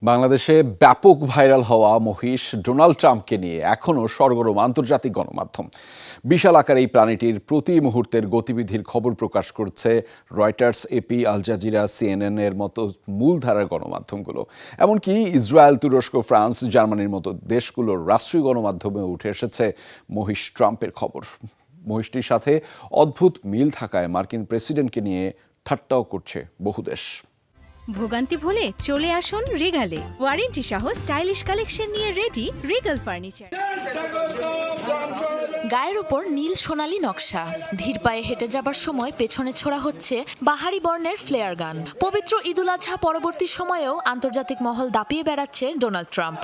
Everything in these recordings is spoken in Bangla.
বাংলাদেশে ব্যাপক ভাইরাল হওয়া মহিষ ডোনাল্ড ট্রাম্পকে নিয়ে এখনও সরগরম আন্তর্জাতিক গণমাধ্যম। বিশাল আকার এই প্রাণীটির প্রতি মুহূর্তের গতিবিধির খবর প্রকাশ করছে Reuters, AP, Al Jazeera, CNN এর মতো মূলধারার গণমাধ্যমগুলো। এমনকি ইসরায়েল, তুরস্ক, ফ্রান্স, জার্মানির মতো দেশগুলোর রাষ্ট্রীয় গণমাধ্যমে উঠে এসেছে মহিষ ট্রাম্পের খবর। মহিষটির সাথে অদ্ভুত মিল থাকায় মার্কিন প্রেসিডেন্টকে নিয়ে ঠাট্টাও করছে বহু দেশ। ভোগান্তি ভুলে চলে আসুন রিগালে। ওয়ারেন্টি সহ স্টাইলিশ কালেকশন নিয়ে রেডি রিগাল ফার্নিচার। গায়ের উপর নীল সোনালী নকশা, ধীর পায়ে হেঁটে যাবার সময় পেছনে ছোড়া হচ্ছে বাহারি বর্ণের ফ্লেয়ার গান। পবিত্র ঈদুল আজহা পরবর্তী সময়েও আন্তর্জাতিক মহল দাপিয়ে বেড়াচ্ছে ডোনাল্ড ট্রাম্প।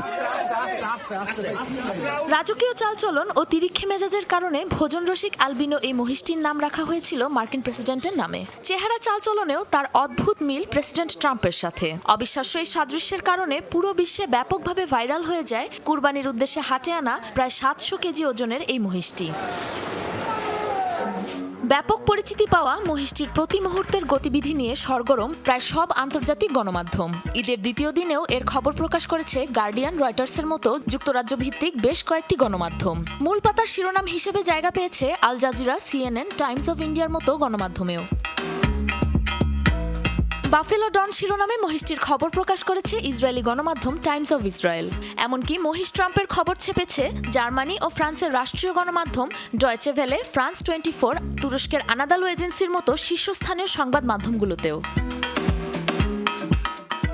রাজকীয় চালচলন ও তিরিক্ষে মেজাজের কারণে ভোজন রসিক আলবিনো এই মহিষটির নাম রাখা হয়েছিল মার্কিন প্রেসিডেন্টের নামে। চেহারা চালচলনেও তার অদ্ভুত মিল প্রেসিডেন্ট ট্রাম্পের সাথে। অবিশ্বাস্য এই সাদৃশ্যের কারণে পুরো বিশ্বে ব্যাপকভাবে ভাইরাল হয়ে যায় কুরবানির উদ্দেশ্যে হাটে আনা প্রায় 700 কেজি ওজনের এই মহিষটি। ব্যাপক পরিচিতি পাওয়া মহিষটির প্রতি মুহূর্তের গতিবিধি নিয়ে সরগরম প্রায় সব আন্তর্জাতিক গণমাধ্যম। ঈদের দ্বিতীয় দিনেও এর খবর প্রকাশ করেছে গার্ডিয়ান, রয়টার্সের মতো যুক্তরাজ্য ভিত্তিক বেশ কয়েকটি গণমাধ্যম। মূল পাতার শিরোনাম হিসেবে জায়গা পেয়েছে Al Jazeera, CNN, Times of ইন্ডিয়ার মতো গণমাধ্যমেও। বাফেলো ডন শিরোনামে মহিষটির খবর প্রকাশ করেছে ইসরায়েলি গণমাধ্যম টাইমস অফ ইসরায়েল। এমনকি মহিষ ট্রাম্পের খবর ছেপেছে জার্মানি ও ফ্রান্সের রাষ্ট্রীয় গণমাধ্যম ডয়েচে ভেলে, ফ্রান্স 24, তুরস্কের আনাদালু এজেন্সির মতো শীর্ষস্থানীয় সংবাদ মাধ্যমগুলোতেও।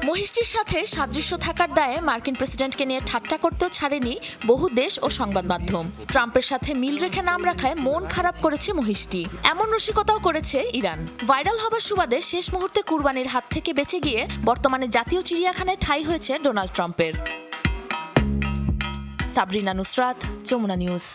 মহিষটির সাথে সাদৃশ্য থাকার দায়ে মার্কিন প্রেসিডেন্টকে নিয়ে ঠাট্টা করতেও ছাড়েনি বহু দেশ ও সংবাদ মাধ্যম। ট্রাম্পের সাথে মিল রেখে নাম রাখায় মন খারাপ করেছে মহিষটি। এমন রসিকতাও করেছে ইরান। ভাইরাল হবার সুবাদে শেষ মুহূর্তে কুরবানির হাত থেকে বেঁচে গিয়ে বর্তমানে জাতীয় চিড়িয়াখানায় ঠাঁই হয়েছে ডোনাল্ড ট্রাম্পের। সাবরিনা নুসরাত, যমুনা নিউজ।